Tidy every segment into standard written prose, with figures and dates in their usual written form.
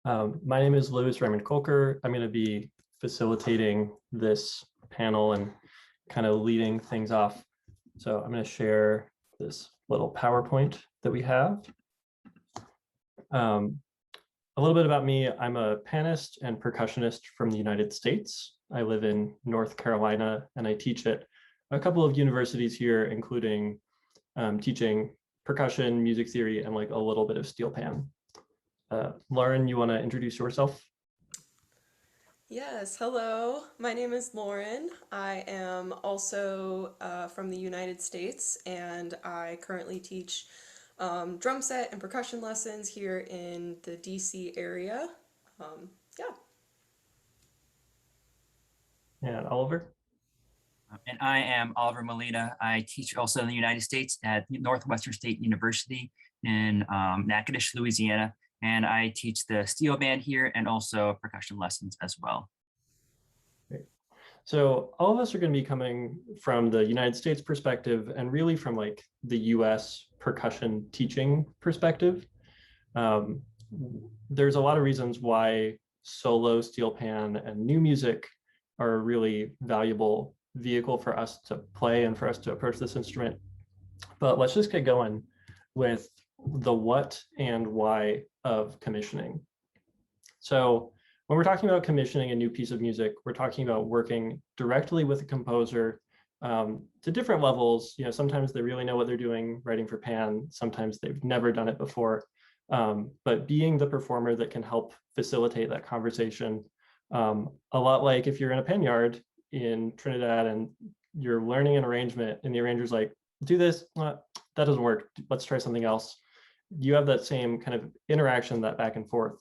My name is Louis Raymond-Kolker. I'm going to be facilitating this panel and kind of leading things off. So I'm going to share this little PowerPoint that we have. A little bit about me. I'm a panist and percussionist from the United States. I live in North Carolina and I teach at a couple of universities here, including teaching percussion, music theory, and like a little bit of Steelpan. Lauren, you want to introduce yourself? Yes, hello. My name is Lauren. I am also from the United States, and I currently teach drum set and percussion lessons here in the DC area. Yeah. And Oliver? And I am Oliver Molina. I teach also in the United States at Northwestern State University in Natchitoches, Louisiana. And I teach the steel band here and also percussion lessons as well. Great. So all of us are going to be coming from the United States perspective and really from like the US percussion teaching perspective. There's a lot of reasons why solo Steelpan and new music are a really valuable vehicle for us to play and for us to approach this instrument. But let's just get going with the what and why of commissioning. So when we're talking about commissioning a new piece of music, we're talking about working directly with a composer to different levels. You know, sometimes they really know what they're doing writing for Pan. Sometimes they've never done it before. But being the performer that can help facilitate that conversation, a lot like if you're in a pen yard in Trinidad and you're learning an arrangement and the arranger's like, do this, that doesn't work, let's try something else. You have that same kind of interaction, that back and forth.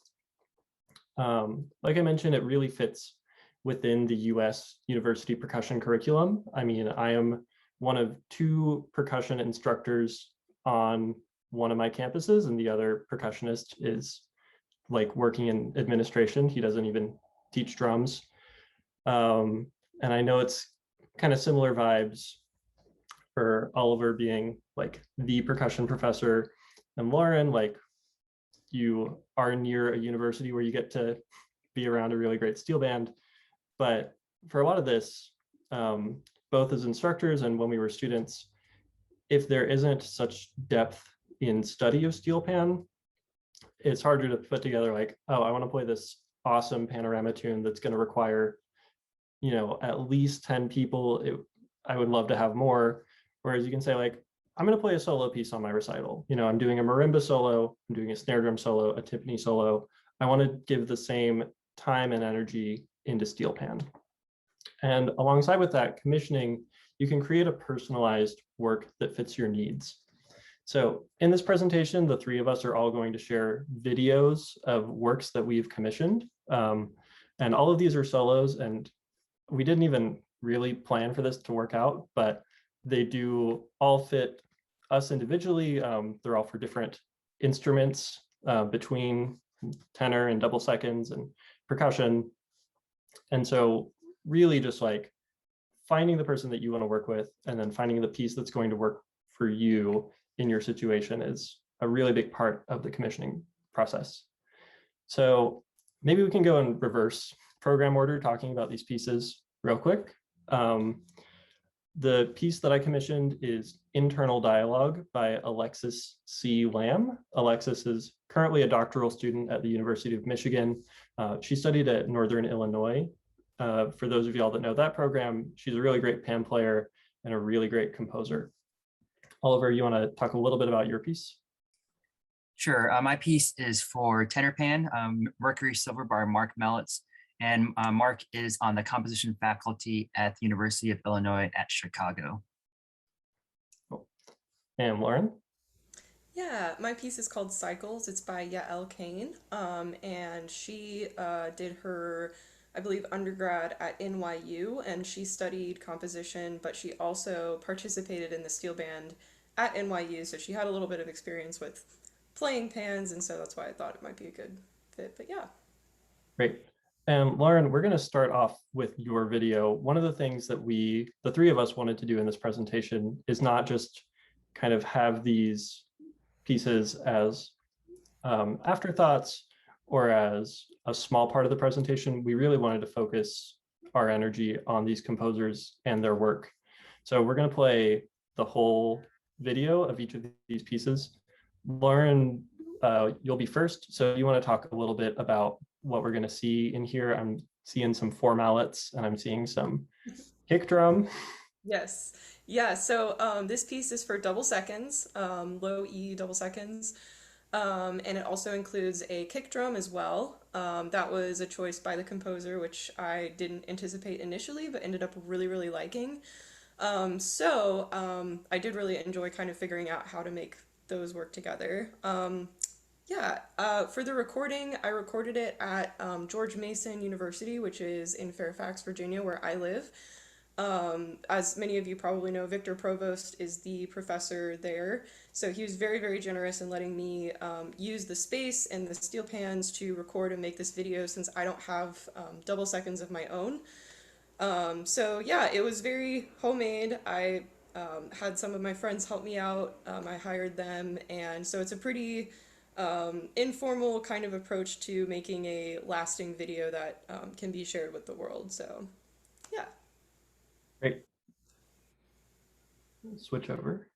Like I mentioned, it really fits within the US university percussion curriculum. I mean, I am one of 2 percussion instructors on one of my campuses, and the other percussionist is like working in administration. He doesn't even teach drums. And I know it's kind of similar vibes for Oliver being like the percussion professor, and Lauren, like you are near a university where you get to be around a really great steel band. But for a lot of this, both as instructors and when we were students, if there isn't such depth in study of Steelpan, it's harder to put together like, oh, I want to play this awesome panorama tune that's going to require, you know, at least 10 people. I would love to have more. Whereas you can say like, I'm going to play a solo piece on my recital. You know, I'm doing a marimba solo, I'm doing a snare drum solo, a timpani solo. I want to give the same time and energy into Steelpan. And alongside with that, commissioning, you can create a personalized work that fits your needs. So in this presentation, the 3 of us are all going to share videos of works that we've commissioned. And all of these are solos, and we didn't even really plan for this to work out, but they do all fit us individually. They're all for different instruments between tenor and double seconds and percussion. And so really just like finding the person that you want to work with and then finding the piece that's going to work for you in your situation is a really big part of the commissioning process. So maybe we can go in reverse program order talking about these pieces real quick. The piece that I commissioned is Internal Dialogue by Alexis C. Lamb. Alexis is currently a doctoral student at the University of Michigan. She studied at Northern Illinois. For those of y'all that know that program, she's a really great pan player and a really great composer. Oliver, you want to talk a little bit about your piece? Sure. My piece is for tenor pan, Mercury Silver by Marc Mellits. And Marc is on the composition faculty at the University of Illinois at Chicago. Cool. And Lauren? Yeah, my piece is called Cycles. It's by Yael Kane. And she did her, I believe, undergrad at NYU, and she studied composition, but she also participated in the steel band at NYU, so she had a little bit of experience with playing pans, and so that's why I thought it might be a good fit. But yeah. Great. And Lauren, we're going to start off with your video. One of the things that the 3 of us wanted to do in this presentation is not just kind of have these pieces as afterthoughts or as a small part of the presentation. We really wanted to focus our energy on these composers and their work. So we're going to play the whole video of each of these pieces. Lauren, you'll be first. So you want to talk a little bit about what we're going to see in here. I'm seeing some four mallets and I'm seeing some kick drum. Yes. Yeah, so this piece is for double seconds, low E double seconds. And it also includes a kick drum as well. That was a choice by the composer, which I didn't anticipate initially, but ended up really, really liking. I did really enjoy kind of figuring out how to make those work together. For the recording, I recorded it at George Mason University, which is in Fairfax, Virginia, where I live. As many of you probably know, Victor Provost is the professor there. So he was very, very generous in letting me use the space and the steel pans to record and make this video since I don't have double seconds of my own. It was very homemade. I had some of my friends help me out. I hired them. And so it's a pretty informal kind of approach to making a lasting video that can be shared with the world. So, yeah. Great. Switch over.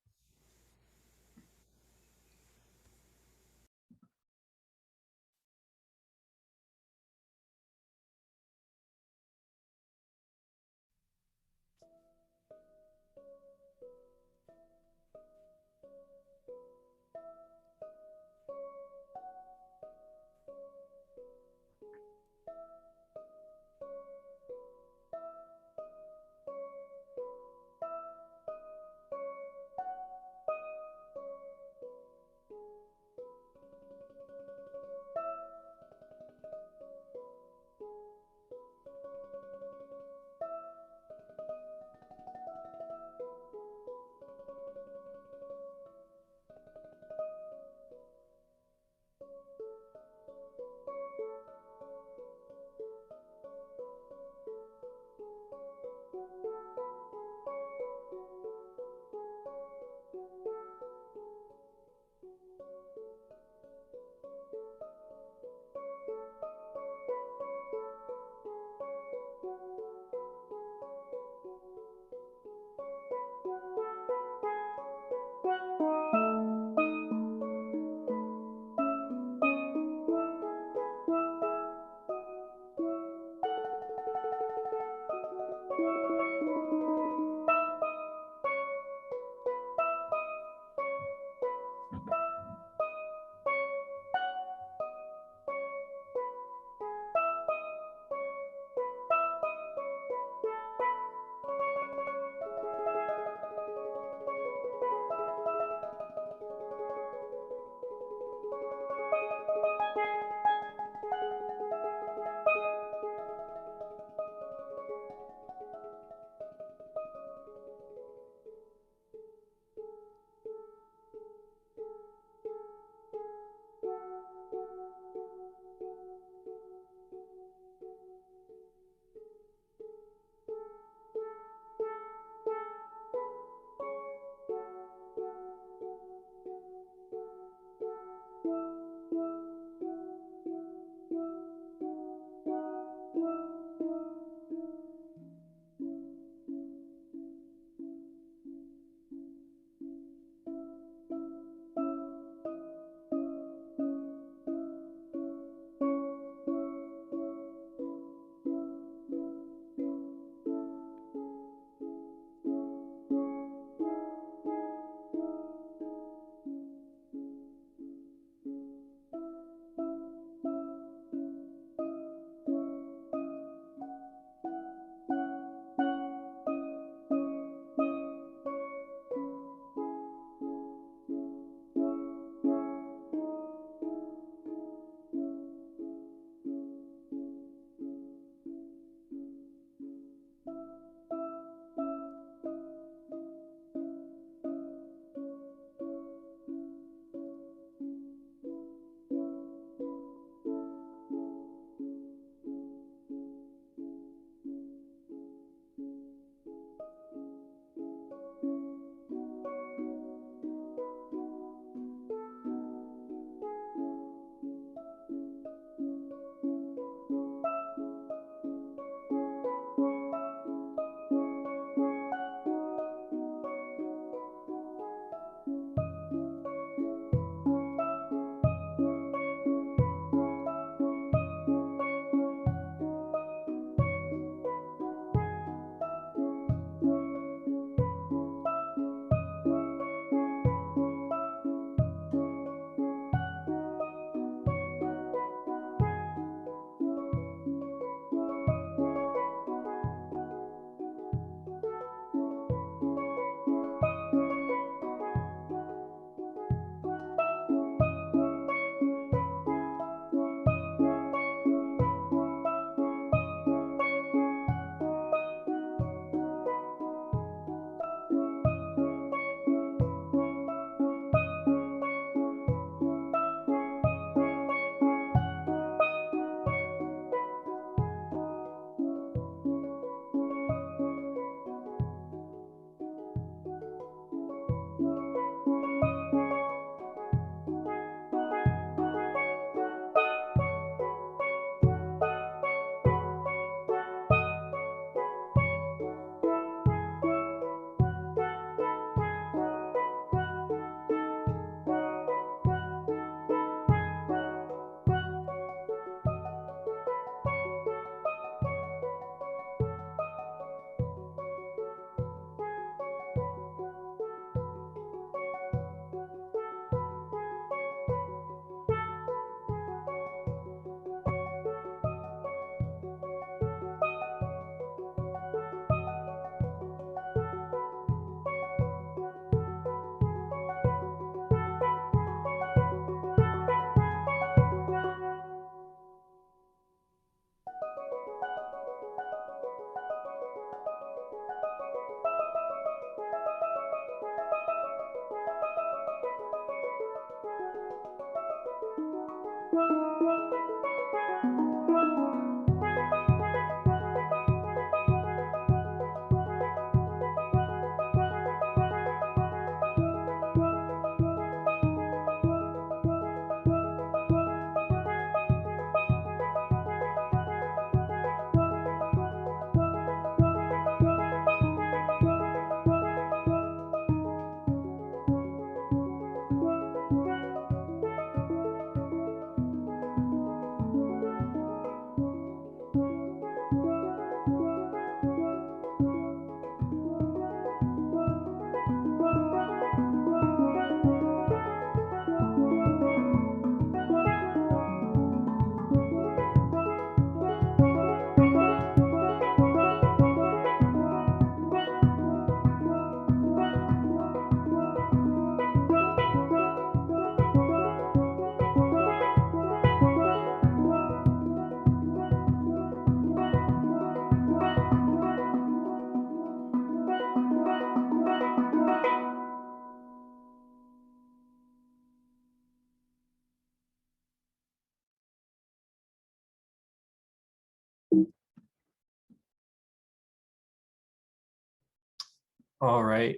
All right,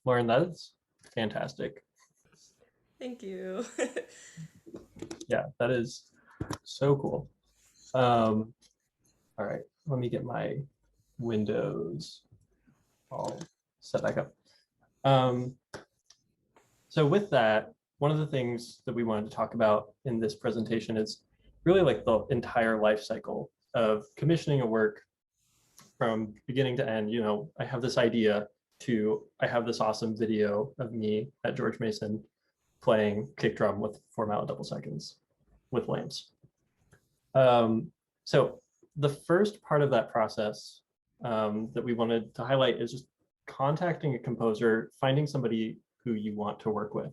Lauren, that is fantastic. Thank you. Yeah, that is so cool. All right, let me get my windows all set back up. So with that, one of the things that we wanted to talk about in this presentation is really like the entire life cycle of commissioning a work from beginning to end. You know, I have this idea to, I have this awesome video of me at George Mason playing kick drum with 4 double seconds with lamps. So the first part of that process that we wanted to highlight is just contacting a composer, finding somebody who you want to work with.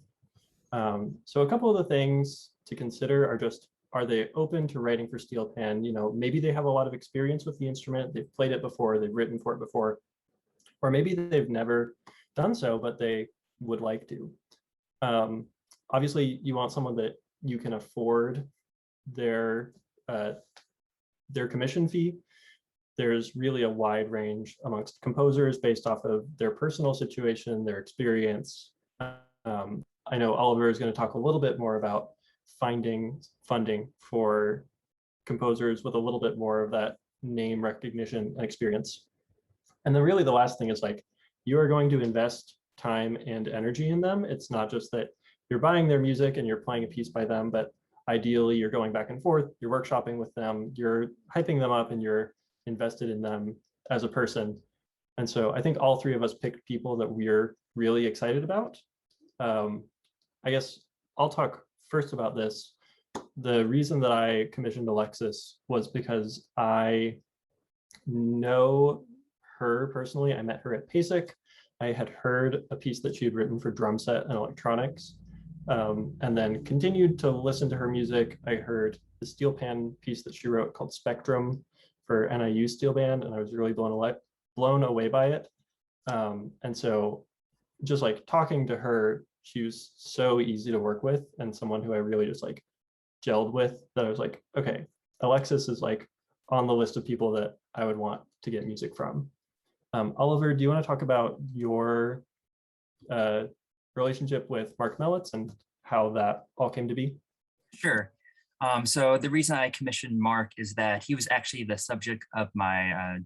So a couple of the things to consider are just, are they open to writing for Steelpan? You know, maybe they have a lot of experience with the instrument, they've played it before, they've written for it before, or maybe they've never done so, but they would like to. Obviously, you want someone that you can afford their commission fee. There's really a wide range amongst composers based off of their personal situation, their experience. I know Oliver is going to talk a little bit more about finding funding for composers with a little bit more of that name recognition and experience. And then really the last thing is like, you are going to invest time and energy in them. It's not just that you're buying their music and you're playing a piece by them, but ideally you're going back and forth, you're workshopping with them, you're hyping them up, and you're invested in them as a person. And so I think all three of us picked people that we're really excited about. I guess I'll talk first about this. The reason that I commissioned Alexis was because I know her personally. I met her at PASIC. I had heard a piece that she had written for drum set and electronics, and then continued to listen to her music. I heard the Steelpan piece that she wrote called Spectrum for NIU Steel Band, and I was really blown away by it. And so just like talking to her, she was so easy to work with and someone who I really just like gelled with, that I was like, okay, Alexis is like on the list of people that I would want to get music from. Oliver, do you want to talk about your relationship with Marc Mellits and how that all came to be? Sure. So the reason I commissioned Marc is that he was actually the subject of my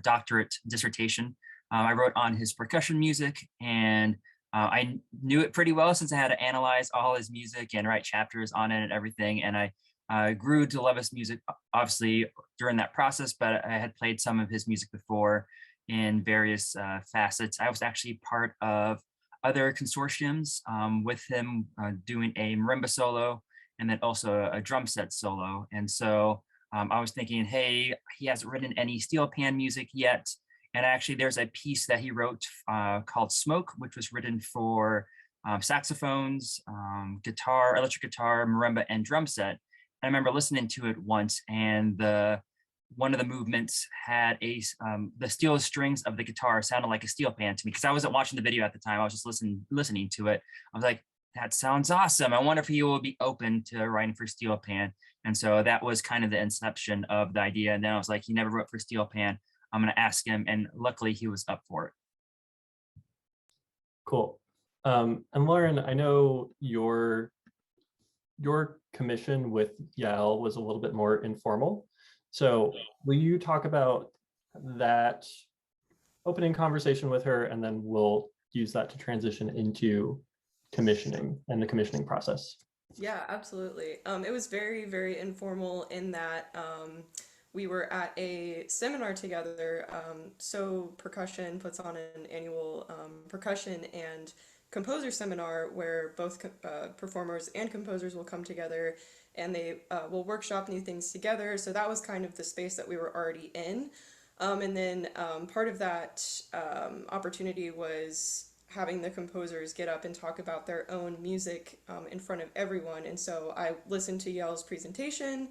doctorate dissertation. I wrote on his percussion music, and I knew it pretty well since I had to analyze all his music and write chapters on it and everything. And I grew to love his music, obviously, during that process, but I had played some of his music before in various facets. I was actually part of other consortiums with him doing a marimba solo and then also a drum set solo. And so I was thinking, hey, he hasn't written any Steelpan music yet. And actually there's a piece that he wrote called Smoke, which was written for saxophones, guitar, electric guitar, marimba, and drum set. And I remember listening to it once, and one of the movements had the steel strings of the guitar sounded like a Steelpan to me, because I wasn't watching the video at the time. I was just listening to it. I was like, that sounds awesome. I wonder if he will be open to writing for Steelpan. And so that was kind of the inception of the idea. And then I was like, he never wrote for Steelpan. I'm going to ask him. And luckily he was up for it. Cool. And Lauren, I know your commission with Yael was a little bit more informal. So will you talk about that opening conversation with her, and then we'll use that to transition into commissioning and the commissioning process? Yeah, absolutely. It was very, very informal in that we were at a seminar together. So Percussion puts on an annual percussion and composer seminar where both performers and composers will come together and they will workshop new things together. So that was kind of the space that we were already in. And then part of that opportunity was having the composers get up and talk about their own music in front of everyone. And so I listened to Yael's presentation.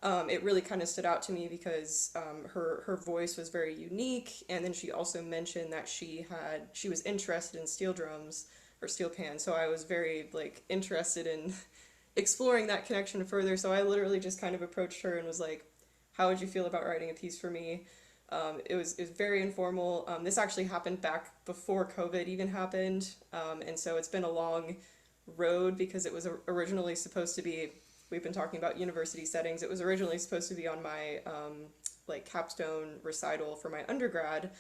It really kind of stood out to me because her voice was very unique. And then she also mentioned that she was interested in steel drums or steel pan. So I was very interested in exploring that connection further. So I literally just kind of approached her and was like, how would you feel about writing a piece for me? It was very informal. This actually happened back before COVID even happened. And so it's been a long road because it was originally supposed to be, we've been talking about university settings. It was originally supposed to be on my capstone recital for my undergrad.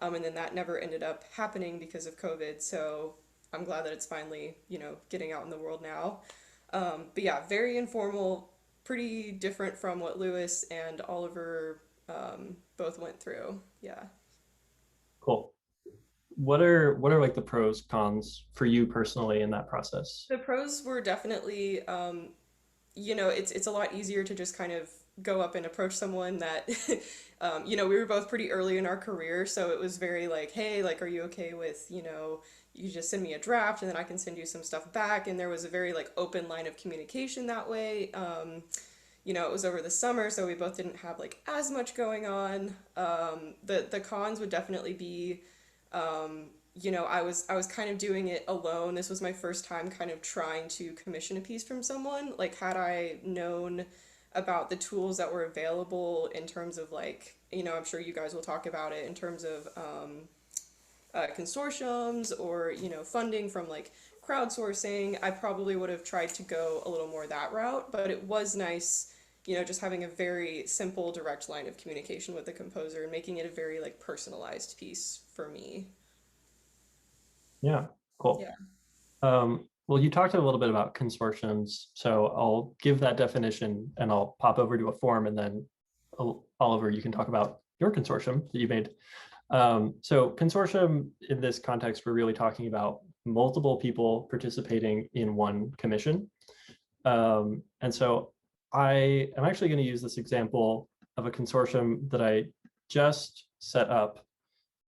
And then that never ended up happening because of COVID. So I'm glad that it's finally, getting out in the world now. But yeah, very informal, pretty different from what Louis and Oliver both went through. Yeah. Cool. What are like the pros, cons for you personally in that process? The pros were definitely, it's a lot easier to just kind of go up and approach someone that, we were both pretty early in our career, so it was very like, hey, are you okay with, you just send me a draft and then I can send you some stuff back, and there was a very open line of communication that way. It was over the summer, so we both didn't have as much going on. The cons would definitely be, I was kind of doing it alone. This was my first time kind of trying to commission a piece from someone. Had I known about the tools that were available in terms of I'm sure you guys will talk about it in terms of consortiums or, funding from crowdsourcing, I probably would have tried to go a little more that route, but it was nice, just having a very simple, direct line of communication with the composer and making it a very personalized piece for me. Yeah, cool. Yeah. Well, you talked a little bit about consortiums, so I'll give that definition and I'll pop over to a form, and then Oliver, you can talk about your consortium that you made. So consortium in this context, we're really talking about multiple people participating in one commission. And so I am actually going to use this example of a consortium that I just set up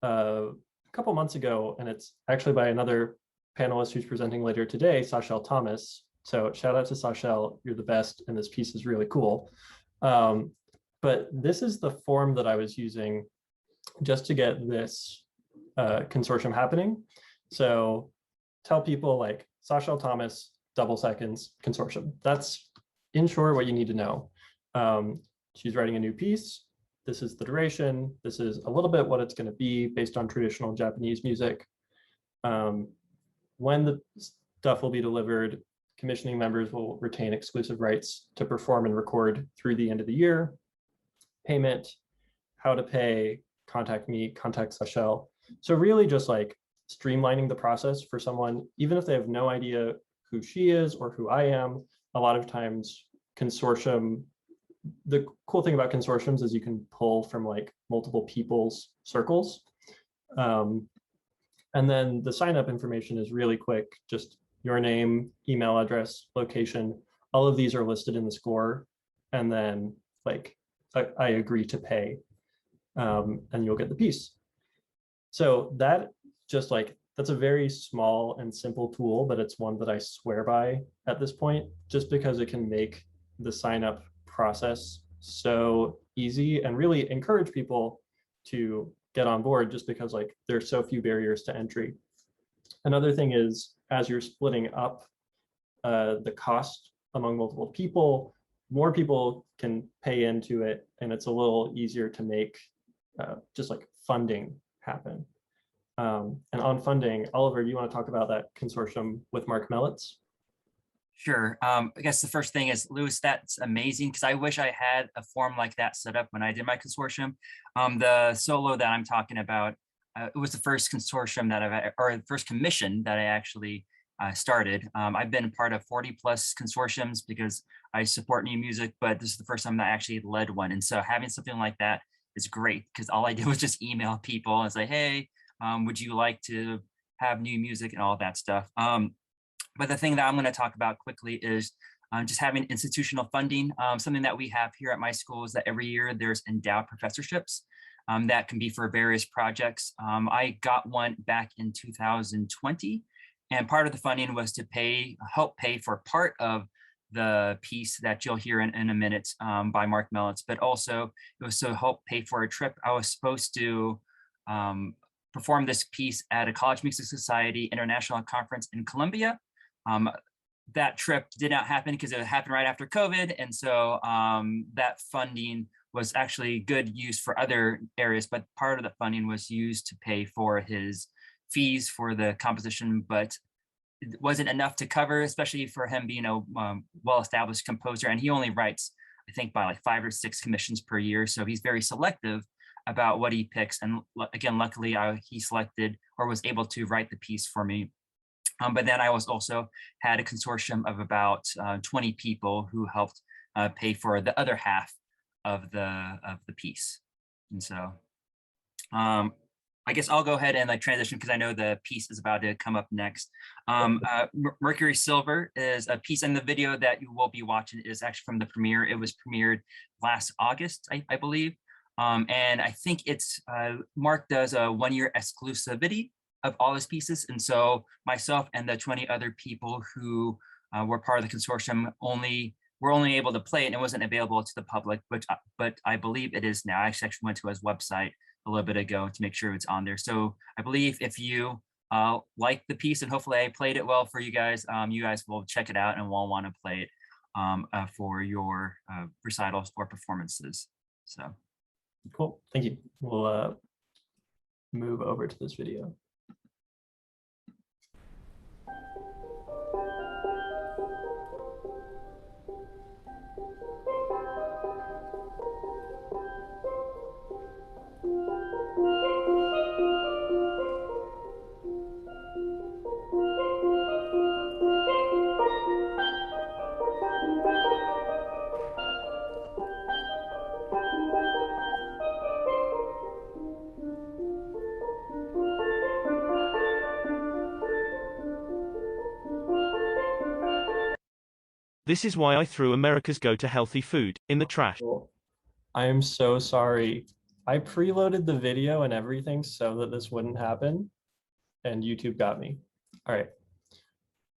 a couple months ago, and it's actually by another panelist who's presenting later today, Sachel Thomas. So shout out to Sachel, you're the best, and this piece is really cool. But this is the form that I was using just to get this consortium happening. So tell people Sachel Thomas, double seconds, consortium. That's in short what you need to know. She's writing a new piece. This is the duration. This is a little bit what it's going to be based on traditional Japanese music. When the stuff will be delivered, commissioning members will retain exclusive rights to perform and record through the end of the year. Payment, how to pay, contact me, contact Sachel. So really just streamlining the process for someone, even if they have no idea who she is or who I am. A lot of times consortium, the cool thing about consortiums is you can pull from multiple people's circles. And then the sign up information is really quick, just your name, email address, location. All of these are listed in the score. And then I agree to pay, and you'll get the piece. So that just that's a very small and simple tool, but it's one that I swear by at this point, just because it can make the sign up process so easy and really encourage people to get on board, just because there's so few barriers to entry. Another thing is, as you're splitting up the cost among multiple people, more people can pay into it, and it's a little easier to make just like funding happen. And on funding, Oliver, do you want to talk about that consortium with Marc Mellits? Sure. I guess the first thing is, Louis, that's amazing, because I wish I had a form like that set up when I did my consortium. The solo that I'm talking about, it was the first consortium that or the first commission that I actually started. I've been part of 40 plus consortiums because I support new music, but this is the first time that I actually led one. And so having something like that is great, because all I did was just email people and say, hey, would you like to have new music and all that stuff. But the thing that I'm going to talk about quickly is just having institutional funding. Something that we have here at my school is that every year there's endowed professorships that can be for various projects. I got one back in 2020, and part of the funding was to help pay for part of the piece that you'll hear in a minute by Marc Mellits, but also it was to help pay for a trip. I was supposed to perform this piece at a College Music Society International Conference in Colombia. That trip did not happen because it happened right after COVID. And so that funding was actually good use for other areas, but part of the funding was used to pay for his fees for the composition, but it wasn't enough to cover, especially for him being a well-established composer. And he only writes, I think, by like 5 or 6 commissions per year. So he's very selective about what he picks. And again, luckily he selected or was able to write the piece for me. But then I also had a consortium of about 20 people who helped pay for the other half of the piece. And so I guess I'll go ahead and like transition, because I know the piece is about to come up next. Mercury Silver is a piece in the video that you will be watching is actually from the premiere. It was premiered last August, I believe. And I think it's Marc does a 1-year exclusivity of all his pieces. And so myself and the 20 other people who were part of the consortium were only able to play it, and it wasn't available to the public, but I believe it is now. I actually went to his website a little bit ago to make sure it's on there. So I believe if you like the piece, and hopefully I played it well for you guys will check it out and will want to play it for your recitals or performances. So cool, thank you. We'll move over to this video. This is why I threw America's Go to Healthy Food in the trash. I am so sorry. I preloaded the video and everything so that this wouldn't happen, and YouTube got me. All right.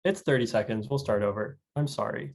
It's 30 seconds. We'll start over. I'm sorry.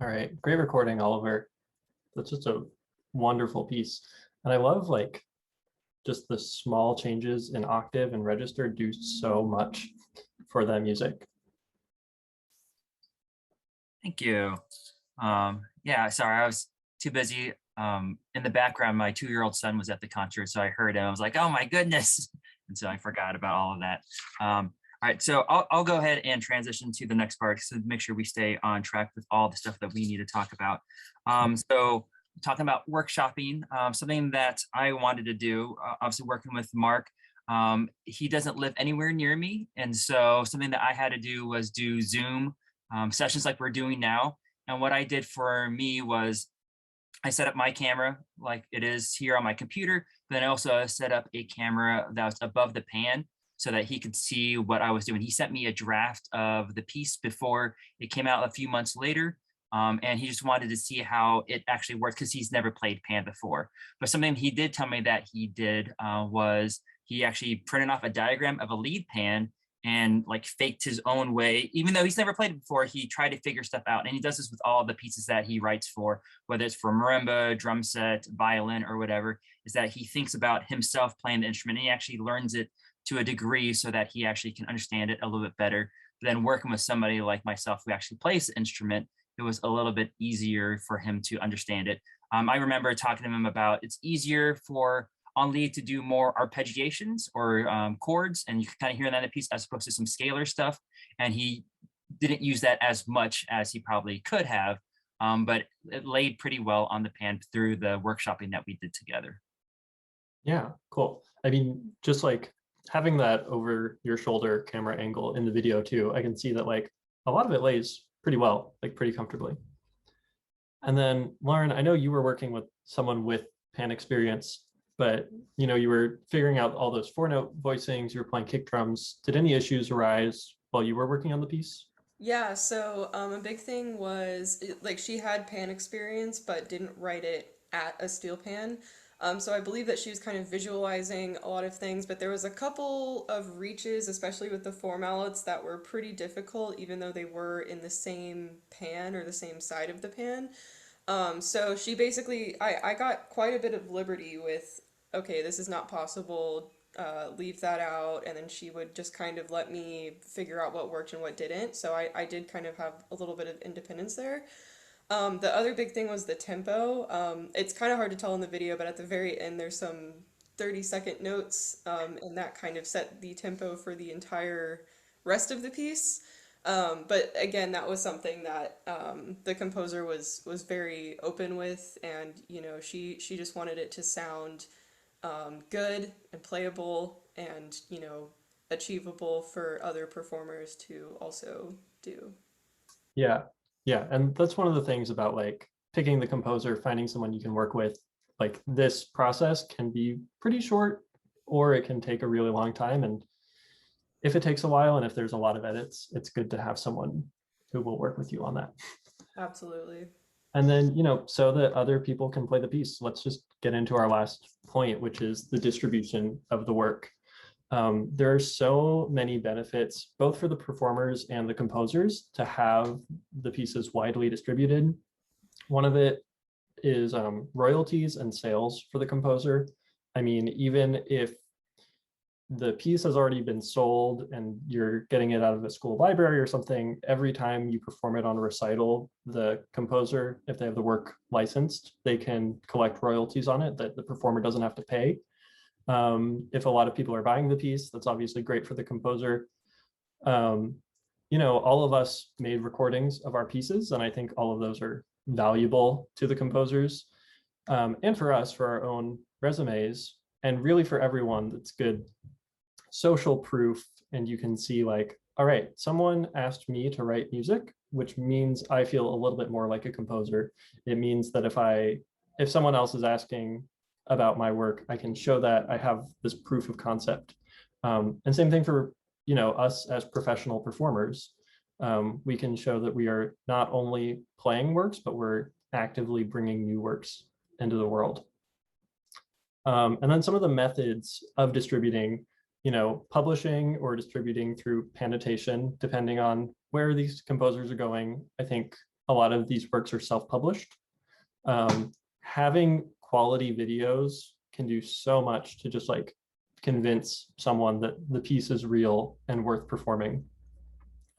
All right, great recording, Oliver. That's just a wonderful piece. And I love like just the small changes in octave and register do so much for that music. Thank you. Yeah, sorry, I was too busy. In the background, my 2-year-old son was at the concert, so I heard him. I was like, oh my goodness. And so I forgot about all of that. All right, so I'll go ahead and transition to the next part to make sure we stay on track with all the stuff that we need to talk about. So talking about workshopping, something that I wanted to do, obviously working with Marc, he doesn't live anywhere near me. And so something that I had to do was do Zoom sessions like we're doing now. And what I did for me was I set up my camera like it is here on my computer. Then I also set up a camera that was above the pan so that he could see what I was doing. He sent me a draft of the piece before it came out a few months later. And he just wanted to see how it actually worked because he's never played pan before. But something he did tell me that he did was he actually printed off a diagram of a lead pan and like faked his own way. Even though he's never played it before, he tried to figure stuff out. And he does this with all the pieces that he writes for, whether it's for marimba, drum set, violin, or whatever, is that he thinks about himself playing the instrument. And he actually learns it to a degree so that he actually can understand it a little bit better. But then working with somebody like myself who actually plays the instrument, it was a little bit easier for him to understand it. I remember talking to him about it's easier for on lead to do more arpeggiations or chords, and you can kind of hear that in the piece as opposed to some scalar stuff. And he didn't use that as much as he probably could have, but it laid pretty well on the pan through the workshopping that we did together. Yeah, cool. I mean, just like having that over your shoulder camera angle in the video too, I can see that like a lot of it lays pretty well, like pretty comfortably. And then Lauren, I know you were working with someone with pan experience, but you know, you were figuring out all those 4-note voicings, you were playing kick drums. Did any issues arise while you were working on the piece? Yeah, so a big thing was like she had pan experience but didn't write it at a steel pan. So I believe that she was kind of visualizing a lot of things, but there was a couple of reaches, especially with the four mallets, that were pretty difficult, even though they were in the same pan or the same side of the pan. So she basically, I got quite a bit of liberty with, okay, this is not possible, leave that out, and then she would just kind of let me figure out what worked and what didn't. So I did kind of have a little bit of independence there. The other big thing was the tempo. It's kind of hard to tell in the video, but at the very end there's some 30-second notes, and that kind of set the tempo for the entire rest of the piece. But again, that was something that the composer was very open with, and you know, she just wanted it to sound good and playable, and you know, achievable for other performers to also do. Yeah, yeah, and that's one of the things about like picking the composer, finding someone you can work with. Like this process can be pretty short, or it can take a really long time. And if it takes a while and if there's a lot of edits, it's good to have someone who will work with you on that. Absolutely. And then, you know, so that other people can play the piece, let's just get into our last point, which is the distribution of the work. There are so many benefits, both for the performers and the composers, to have the pieces widely distributed. One of it is royalties and sales for the composer. I mean, even if the piece has already been sold and you're getting it out of a school library or something, every time you perform it on a recital, the composer, if they have the work licensed, they can collect royalties on it that the performer doesn't have to pay. If a lot of people are buying the piece, that's obviously great for the composer. You know, all of us made recordings of our pieces, and I think all of those are valuable to the composers, and for us, for our own resumes, and really for everyone. That's good social proof, and you can see like, all right, someone asked me to write music, which means I feel a little bit more like a composer. It means that if someone else is asking about my work, I can show that I have this proof of concept. And same thing for, you know, us as professional performers. We can show that we are not only playing works, but we're actively bringing new works into the world. And then some of the methods of distributing, you know, publishing or distributing through PanNotation, depending on where these composers are going. I think a lot of these works are self-published. Having quality videos can do so much to just like convince someone that the piece is real and worth performing.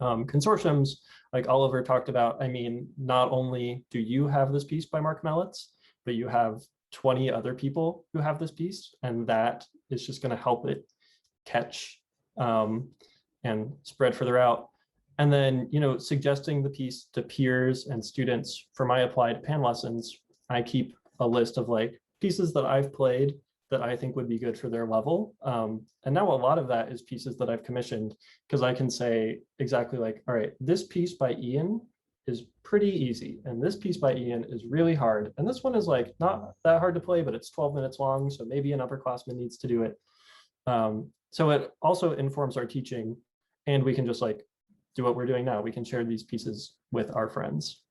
Consortiums, like Oliver talked about, I mean, not only do you have this piece by Marc Mellits, but you have 20 other people who have this piece, and that is just going to help it catch and spread further out. And then, suggesting the piece to peers and students for my applied pan lessons. I keep a list of like pieces that I've played that I think would be good for their level. And now a lot of that is pieces that I've commissioned, because I can say exactly like, all right, this piece by Ian is pretty easy, and this piece by Ian is really hard, and this one is like not that hard to play, but it's 12 minutes long, so maybe an upperclassman needs to do it. So it also informs our teaching, and we can just like do what we're doing now. We can share these pieces with our friends.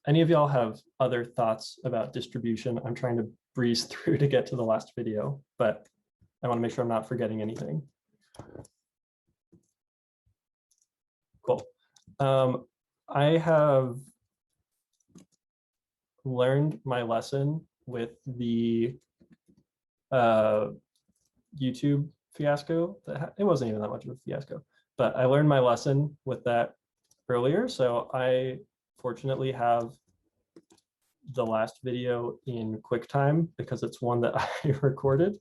Any of y'all have other thoughts about distribution? I'm trying to breeze through to get to the last video, but I want to make sure I'm not forgetting anything. Cool. I have learned my lesson with the YouTube fiasco. It wasn't even that much of a fiasco, but I learned my lesson with that earlier. So I fortunately have the last video in QuickTime because it's one that I recorded.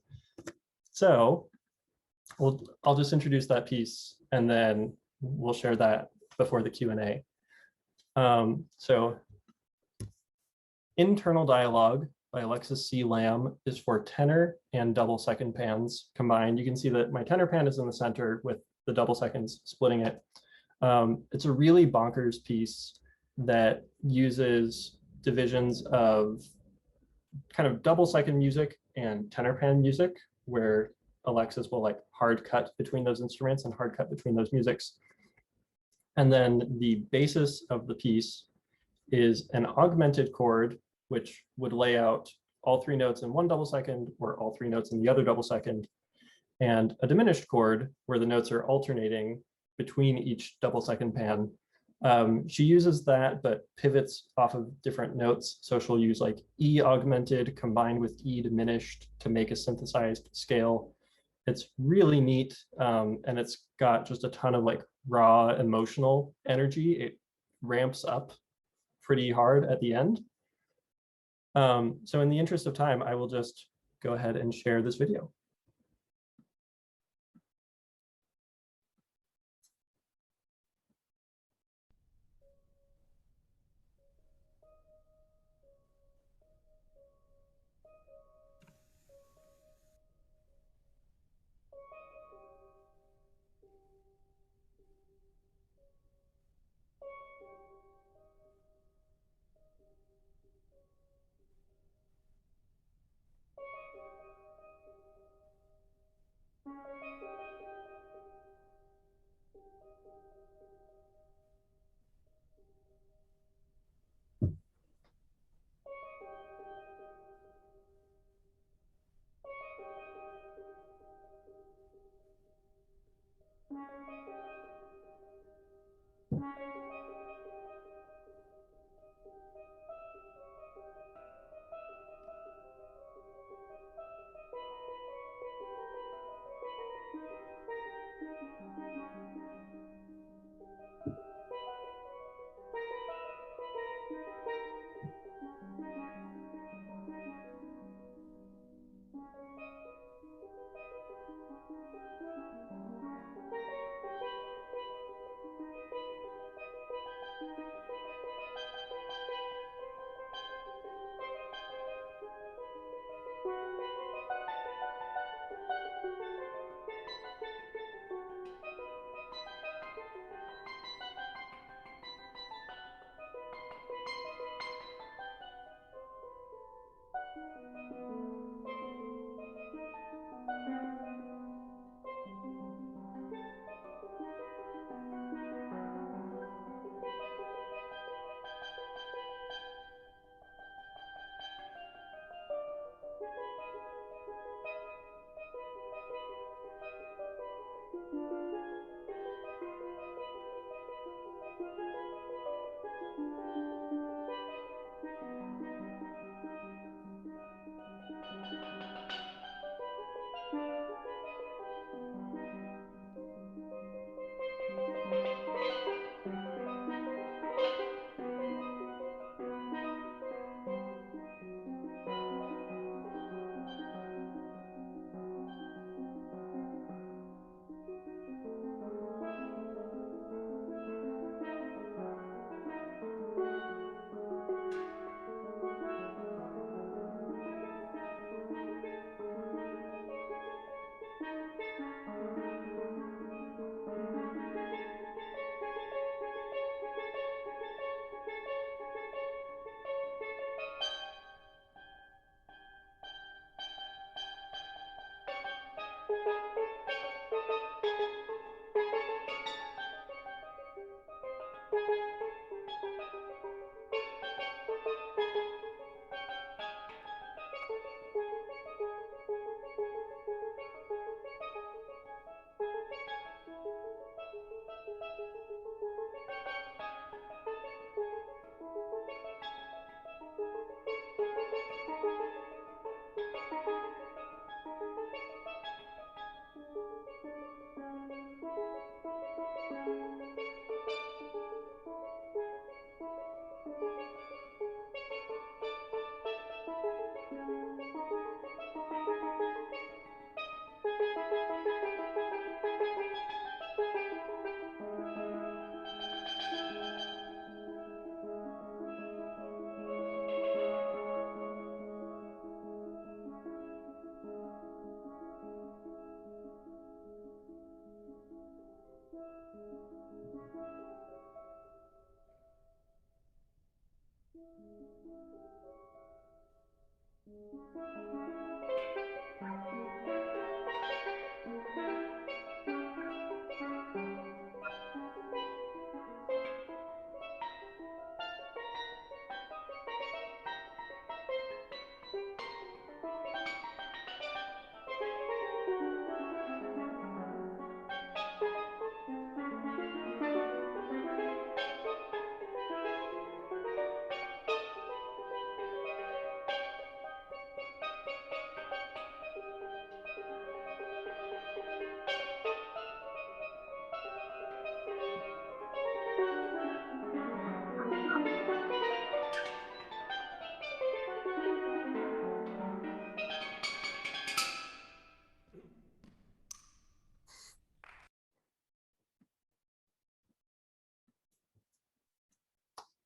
So I'll just introduce that piece and then we'll share that before the Q&A. So Internal Dialogue by Alexis C is for tenor and double second pans combined. You can see that my tenor pan is in the center with the double seconds splitting it. It's a really bonkers piece that uses divisions of kind of double second music and tenor pan music, where Alexis will like hard cut between those instruments and hard cut between those musics. And then the basis of the piece is an augmented chord, which would lay out all three notes in one double second or all three notes in the other double second, and a diminished chord where the notes are alternating between each double second pan. She uses that, but pivots off of different notes. So she'll use like E augmented combined with E diminished to make a synthesized scale. It's really neat, and it's got just a ton of like raw emotional energy. It ramps up pretty hard at the end. So in the interest of time, I will just go ahead and share this video.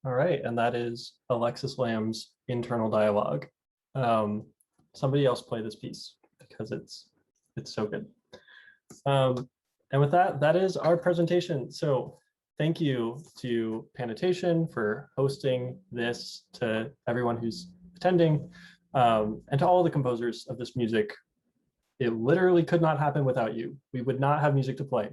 All right, and that is Alexis Lamb's internal dialogue. Somebody else play this piece because it's so good. And with that, that is our presentation. So thank you to PanNotation for hosting this, to everyone who's attending, and to all the composers of this music. It literally could not happen without you. We would not have music to play.